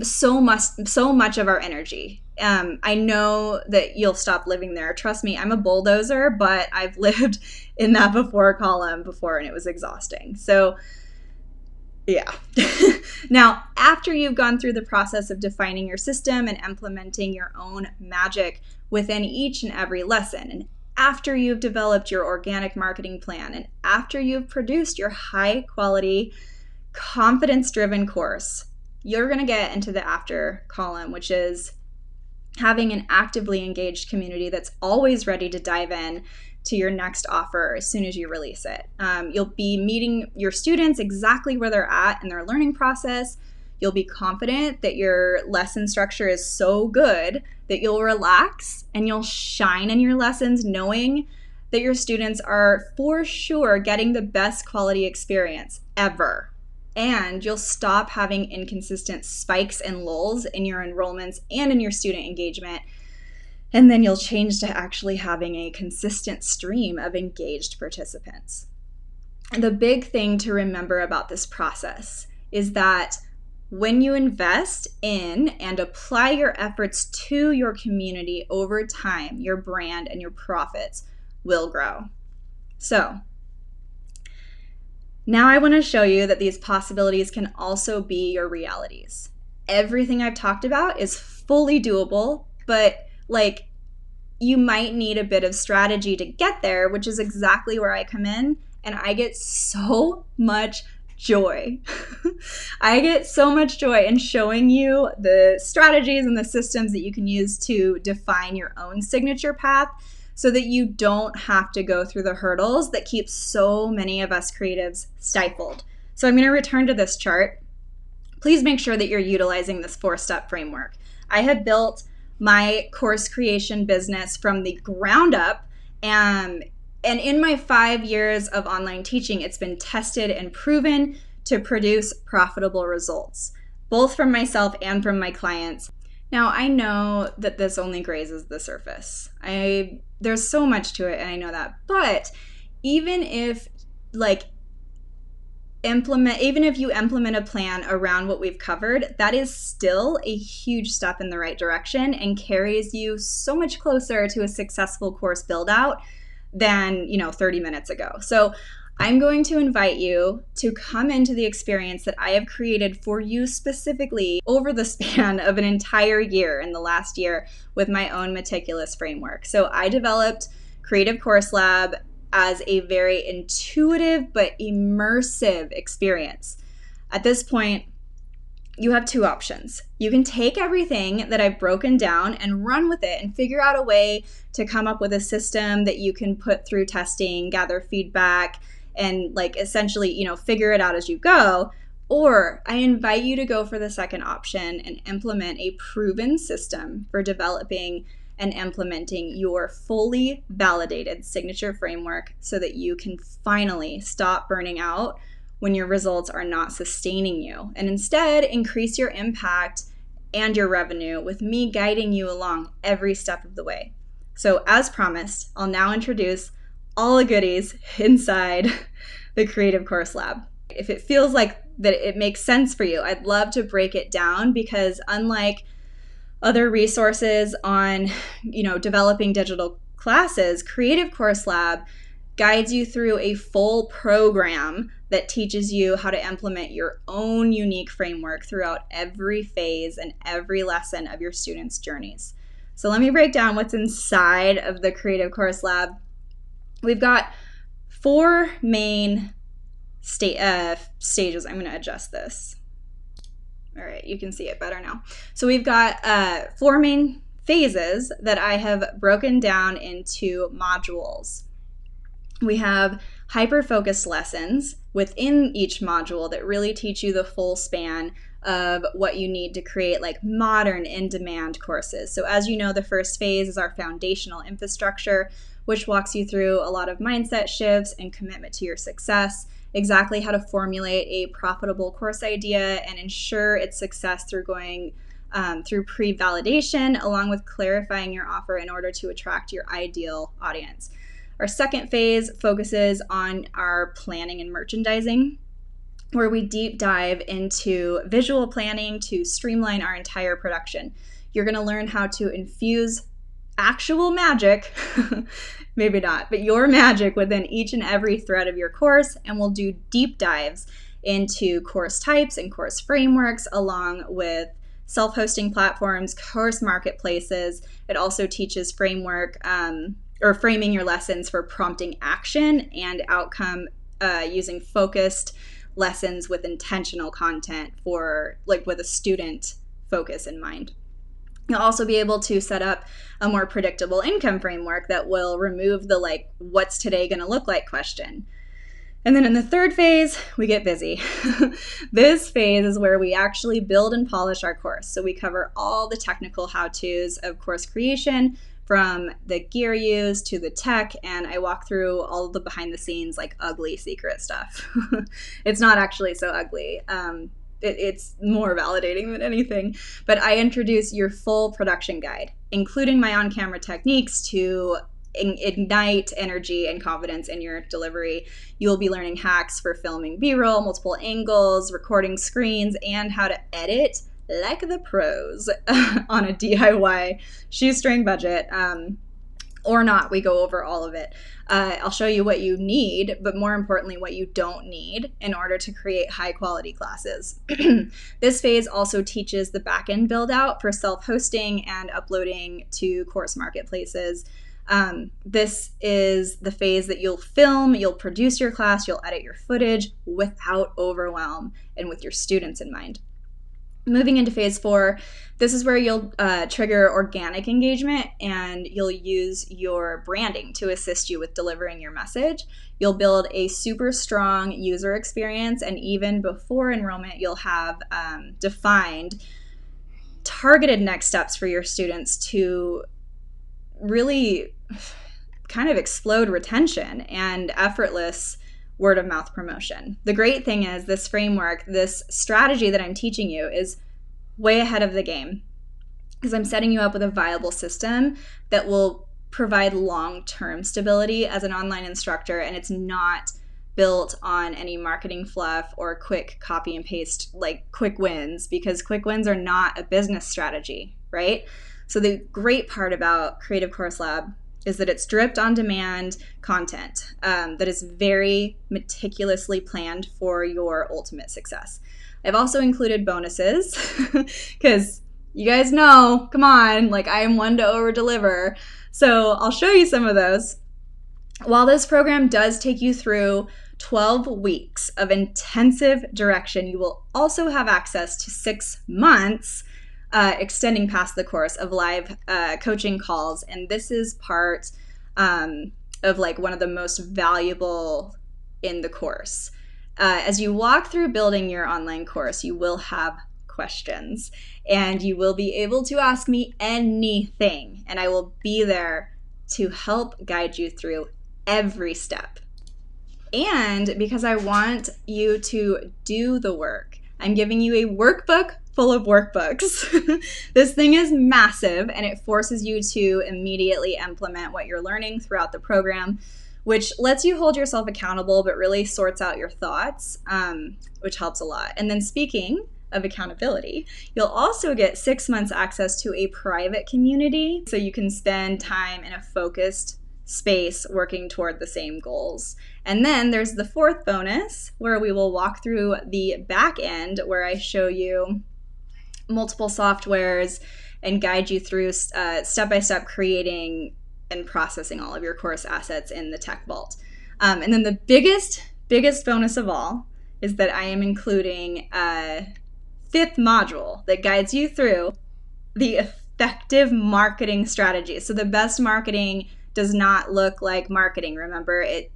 so much of our energy. I know that you'll stop living there. Trust me, I'm a bulldozer, but I've lived in that before column before and it was exhausting. So yeah. Now, after you've gone through the process of defining your system and implementing your own magic within each and every lesson, and after you've developed your organic marketing plan, and after you've produced your high quality, confidence-driven course, you're going to get into the after column, which is having an actively engaged community that's always ready to dive in to your next offer as soon as you release it. You'll be meeting your students exactly where they're at in their learning process. You'll be confident that your lesson structure is so good that you'll relax and you'll shine in your lessons knowing that your students are for sure getting the best quality experience ever. And you'll stop having inconsistent spikes and lulls in your enrollments and in your student engagement. And then you'll change to actually having a consistent stream of engaged participants. And the big thing to remember about this process is that when you invest in and apply your efforts to your community over time, your brand and your profits will grow. So now I want to show you that these possibilities can also be your realities. Everything I've talked about is fully doable, but like you might need a bit of strategy to get there, which is exactly where I come in. And I get so much joy. I get so much joy in showing you the strategies and the systems that you can use to define your own signature path so that you don't have to go through the hurdles that keep so many of us creatives stifled. So I'm going to return to this chart. Please make sure that you're utilizing this 4-step framework. I have built my course creation business from the ground up, and in my 5 years of online teaching, it's been tested and proven to produce profitable results, both from myself and from my clients. Now, I know that this only grazes the surface. There's so much to it, and I know that. But even if you implement a plan around what we've covered, that is still a huge step in the right direction and carries you so much closer to a successful course build out than 30 minutes ago. So I'm going to invite you to come into the experience that I have created for you specifically over the span of an entire year in the last year with my own meticulous framework. So I developed Creative Course Lab as a very intuitive but immersive experience. At this point, you have two options. You can take everything that I've broken down and run with it and figure out a way to come up with a system that you can put through testing, gather feedback, and essentially, figure it out as you go. Or I invite you to go for the second option and implement a proven system for developing and implementing your fully validated signature framework so that you can finally stop burning out when your results are not sustaining you, and instead increase your impact and your revenue with me guiding you along every step of the way. So as promised, I'll now introduce all the goodies inside the Creative Course Lab. If it feels like that it makes sense for you, I'd love to break it down, because unlike other resources on, developing digital classes, Creative Course Lab guides you through a full program that teaches you how to implement your own unique framework throughout every phase and every lesson of your students' journeys. So let me break down what's inside of the Creative Course Lab. We've got 4 main stages. I'm going to adjust this. All right, you can see it better now. So we've got 4 main phases that I have broken down into modules. We have hyper-focused lessons within each module that really teach you the full span of what you need to create modern in-demand courses. So as you know, the first phase is our foundational infrastructure, which walks you through a lot of mindset shifts and commitment to your success, exactly how to formulate a profitable course idea and ensure its success through going through pre-validation, along with clarifying your offer in order to attract your ideal audience. Our second phase focuses on our planning and merchandising, where we deep dive into visual planning to streamline our entire production. You're going to learn how to infuse actual magic, maybe not, but your magic within each and every thread of your course, and we'll do deep dives into course types and course frameworks, along with self-hosting platforms, course marketplaces. It also teaches framing your lessons for prompting action and outcome using focused lessons with intentional content for with a student focus in mind. You'll also be able to set up a more predictable income framework that will remove the what's today going to look like question. And then in the third phase, we get busy. This phase is where we actually build and polish our course. So we cover all the technical how-tos of course creation, from the gear used to the tech, and I walk through all of the behind the scenes ugly secret stuff. It's not actually so ugly. It's more validating than anything. But I introduce your full production guide, including my on-camera techniques to ignite energy and confidence in your delivery. You'll be learning hacks for filming B-roll, multiple angles, recording screens, and how to edit like the pros on a DIY shoestring budget. or not. We go over all of it. I'll show you what you need, but more importantly, what you don't need in order to create high quality classes. This phase also teaches the backend build out for self-hosting and uploading to course marketplaces. This is the phase that you'll film, you'll produce your class, you'll edit your footage without overwhelm and with your students in mind. Moving into phase 4, this is where you'll trigger organic engagement, and you'll use your branding to assist you with delivering your message. You'll build a super strong user experience, and even before enrollment, you'll have defined targeted next steps for your students to really kind of explode retention and effortless word of mouth promotion. The great thing is this framework, this strategy that I'm teaching you is way ahead of the game, because I'm setting you up with a viable system that will provide long-term stability as an online instructor, and it's not built on any marketing fluff or quick copy and paste, like quick wins, because quick wins are not a business strategy, right? So the great part about Creative Course Lab is that it's dripped on demand content that is very meticulously planned for your ultimate success. I've also included bonuses because you guys know, come on, like I am one to over deliver. So I'll show you some of those. While this program does take you through 12 weeks of intensive direction, you will also have access to 6 months extending past the course of live coaching calls. And this is part of like one of the most valuable in the course. As you walk through building your online course, you will have questions, and you will be able to ask me anything, and I will be there to help guide you through every step. And because I want you to do the work, I'm giving you a workbook full of workbooks. This thing is massive, and it forces you to immediately implement what you're learning throughout the program, which lets you hold yourself accountable, but really sorts out your thoughts, which helps a lot. And then speaking of accountability, you'll also get 6 months access to a private community, so you can spend time in a focused space working toward the same goals. And then there's the 4th bonus, where we will walk through the back end, where I show you multiple softwares and guide you through step-by-step creating and processing all of your course assets in the Tech Vault. And then the biggest bonus of all is that I am including a 5th module that guides you through the effective marketing strategy. So the best marketing does not look like marketing. Remember, it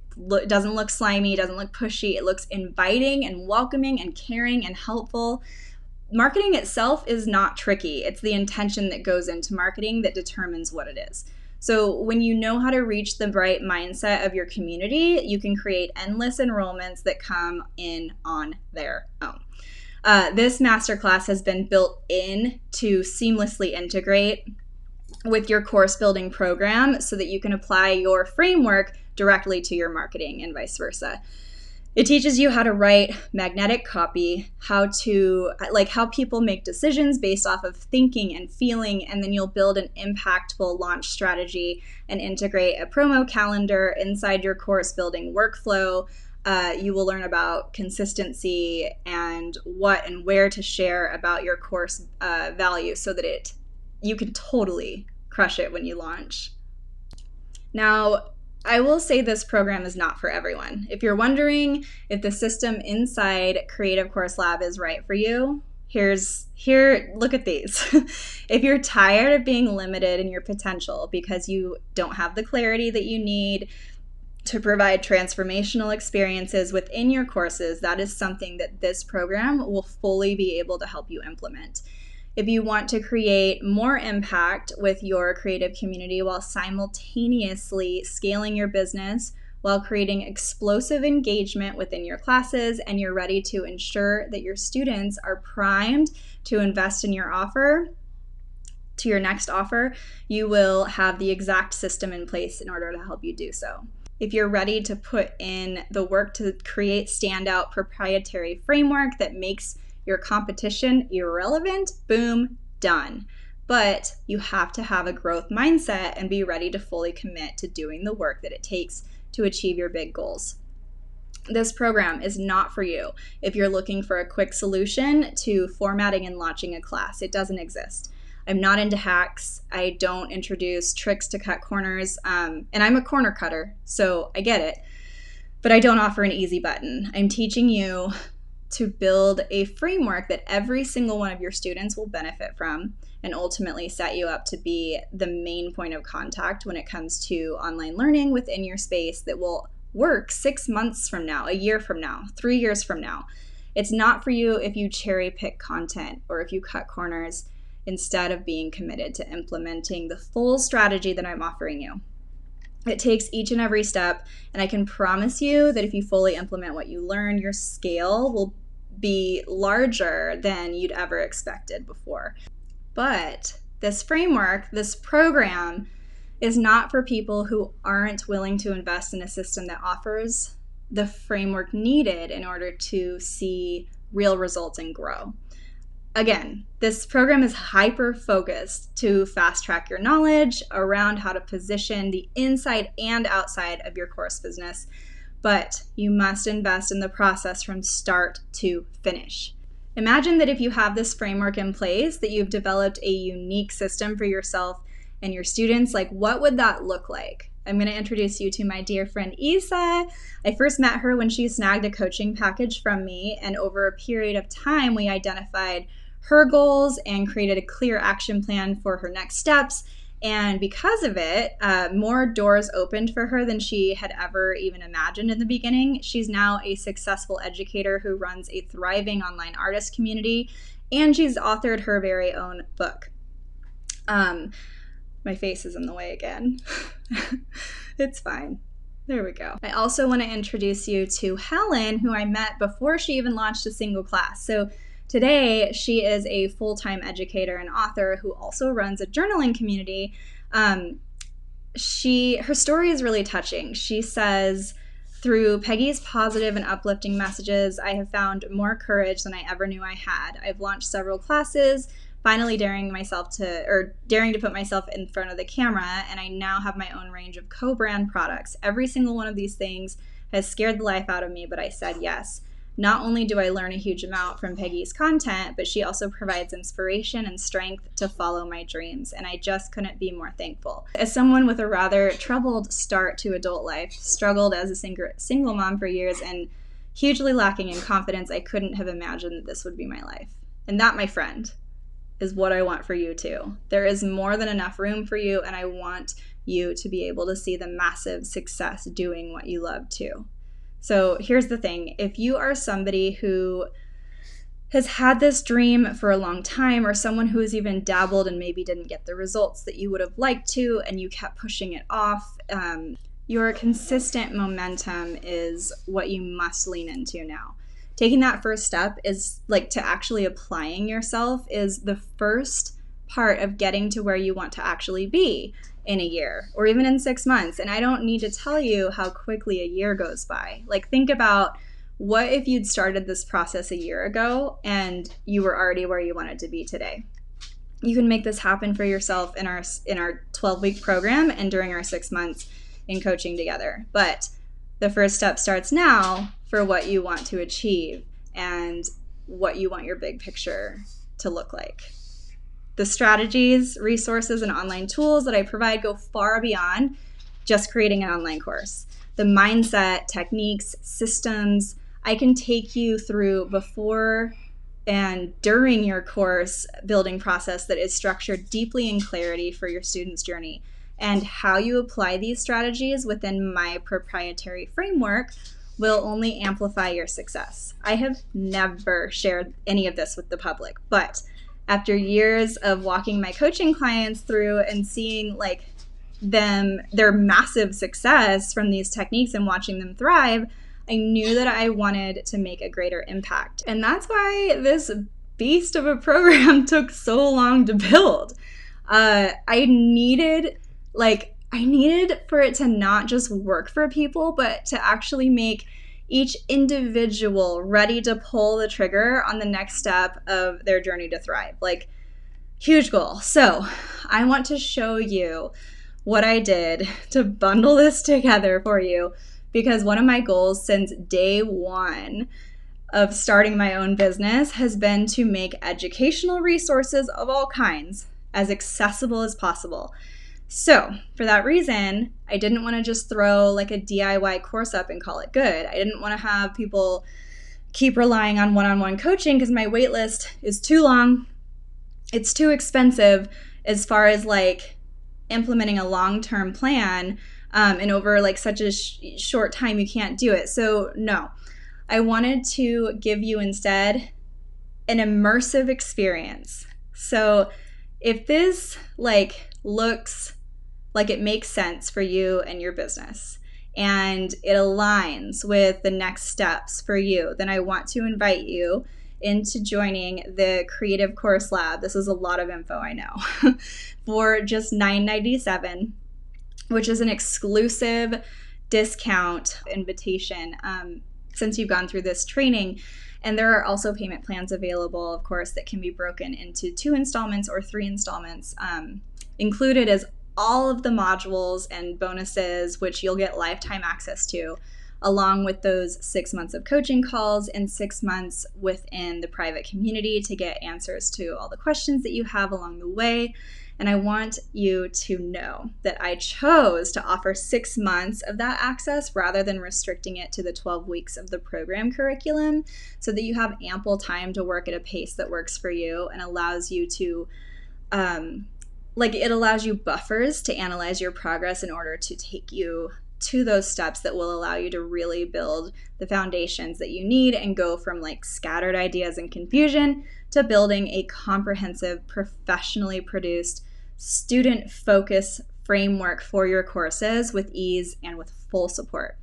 doesn't look slimy, it doesn't look pushy, it looks inviting and welcoming and caring and helpful. Marketing itself is not tricky. It's the intention that goes into marketing that determines what it is. So when you know how to reach the right mindset of your community, you can create endless enrollments that come in on their own. This masterclass has been built in to seamlessly integrate with your course building program so that you can apply your framework directly to your marketing and vice versa. It teaches you how to write magnetic copy, how people make decisions based off of thinking and feeling, and then you'll build an impactful launch strategy and integrate a promo calendar inside your course building workflow. You will learn about consistency and what and where to share about your course value so that you can totally crush it when you launch. Now, I will say this program is not for everyone. If you're wondering if the system inside Creative Course Lab is right for you, look at these. If you're tired of being limited in your potential because you don't have the clarity that you need to provide transformational experiences within your courses, that is something that this program will fully be able to help you implement. If you want to create more impact with your creative community while simultaneously scaling your business, while creating explosive engagement within your classes, and you're ready to ensure that your students are primed to invest in your offer, to your next offer, you will have the exact system in place in order to help you do so. If you're ready to put in the work to create standout proprietary framework that makes your competition irrelevant, boom, done. But you have to have a growth mindset and be ready to fully commit to doing the work that it takes to achieve your big goals. This program is not for you if you're looking for a quick solution to formatting and launching a class. It doesn't exist. I'm not into hacks. I don't introduce tricks to cut corners. And I'm a corner cutter, so I get it. But I don't offer an easy button. I'm teaching you to build a framework that every single one of your students will benefit from, and ultimately set you up to be the main point of contact when it comes to online learning within your space that will work 6 months from now, a year from now, 3 years from now. It's not for you if you cherry pick content or if you cut corners instead of being committed to implementing the full strategy that I'm offering you. It takes each and every step, and I can promise you that if you fully implement what you learn, your scale will be larger than you'd ever expected before. But this framework, this program, is not for people who aren't willing to invest in a system that offers the framework needed in order to see real results and grow. Again, this program is hyper-focused to fast-track your knowledge around how to position the inside and outside of your course business, but you must invest in the process from start to finish. Imagine that if you have this framework in place, that you've developed a unique system for yourself and your students. Like, what would that look like? I'm going to introduce you to my dear friend Isa. I first met her when she snagged a coaching package from me, and over a period of time, we identified her goals and created a clear action plan for her next steps. And because of it, more doors opened for her than she had ever even imagined in the beginning. She's now a successful educator who runs a thriving online artist community, and she's authored her very own book. My face is in the way again. It's fine. There we go. I also want to introduce you to Helen, who I met before she even launched a single class. So today, she is a full-time educator and author who also runs a journaling community. Her story is really touching. She says, through Peggy's positive and uplifting messages, I have found more courage than I ever knew I had. I've launched several classes, finally daring to put myself in front of the camera, and I now have my own range of co-brand products. Every single one of these things has scared the life out of me, but I said yes. Not only do I learn a huge amount from Peggy's content, but she also provides inspiration and strength to follow my dreams, and I just couldn't be more thankful. As someone with a rather troubled start to adult life, struggled as a single mom for years, and hugely lacking in confidence, I couldn't have imagined that this would be my life. And that, my friend, is what I want for you too. There is more than enough room for you, and I want you to be able to see the massive success doing what you love too. So here's the thing. If you are somebody who has had this dream for a long time, or someone who has even dabbled and maybe didn't get the results that you would have liked to, and you kept pushing it off, your consistent momentum is what you must lean into now. Taking that first step is to actually applying yourself is the first part of getting to where you want to actually be in a year or even in 6 months. And I don't need to tell you how quickly a year goes by. Think about what if you'd started this process a year ago and you were already where you wanted to be today. You can make this happen for yourself in our 12-week program and during our 6 months in coaching together. But the first step starts now for what you want to achieve and what you want your big picture to look like. The strategies, resources, and online tools that I provide go far beyond just creating an online course. The mindset, techniques, systems, I can take you through before and during your course building process that is structured deeply in clarity for your student's journey. And how you apply these strategies within my proprietary framework will only amplify your success. I have never shared any of this with the public, but after years of walking my coaching clients through and seeing their massive success from these techniques and watching them thrive, I knew that I wanted to make a greater impact. And that's why this beast of a program took so long to build. I needed for it to not just work for people, but to actually make each individual ready to pull the trigger on the next step of their journey to thrive. huge goal. So I want to show you what I did to bundle this together for you, because one of my goals since day one of starting my own business has been to make educational resources of all kinds as accessible as possible. So for that reason, I didn't want to just throw like a DIY course up and call it good. I didn't want to have people keep relying on one-on-one coaching because my wait list is too long. It's too expensive as far as like implementing a long-term plan, and over like such a short time you can't do it. So no, I wanted to give you instead an immersive experience. So if this like looks like it makes sense for you and your business, and it aligns with the next steps for you, then I want to invite you into joining the Creative Course Lab. This is a lot of info, I know, for just $9.97, which is an exclusive discount invitation since you've gone through this training. And there are also payment plans available, of course, that can be broken into 2 installments or 3 installments. Included is all of the modules and bonuses, which you'll get lifetime access to, along with those 6 months of coaching calls and 6 months within the private community to get answers to all the questions that you have along the way. And I want you to know that I chose to offer 6 months of that access rather than restricting it to the 12 weeks of the program curriculum, so that you have ample time to work at a pace that works for you and allows you to it allows you buffers to analyze your progress in order to take you to those steps that will allow you to really build the foundations that you need and go from like scattered ideas and confusion to building a comprehensive, professionally produced, student-focused framework for your courses with ease and with full support.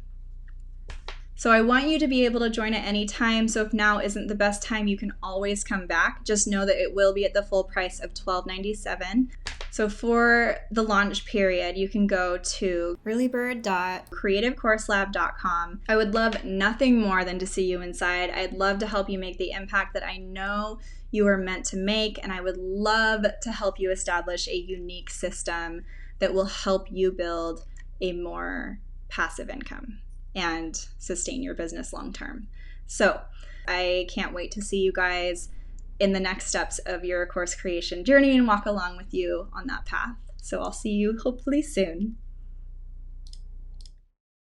So I want you to be able to join at any time. So if now isn't the best time, you can always come back. Just know that it will be at the full price of $12.97. So for the launch period, you can go to earlybird.creativecourselab.com. I would love nothing more than to see you inside. I'd love to help you make the impact that I know you are meant to make, and I would love to help you establish a unique system that will help you build a more passive income and sustain your business long term. So I can't wait to see you guys in the next steps of your course creation journey and walk along with you on that path. So I'll see you hopefully soon.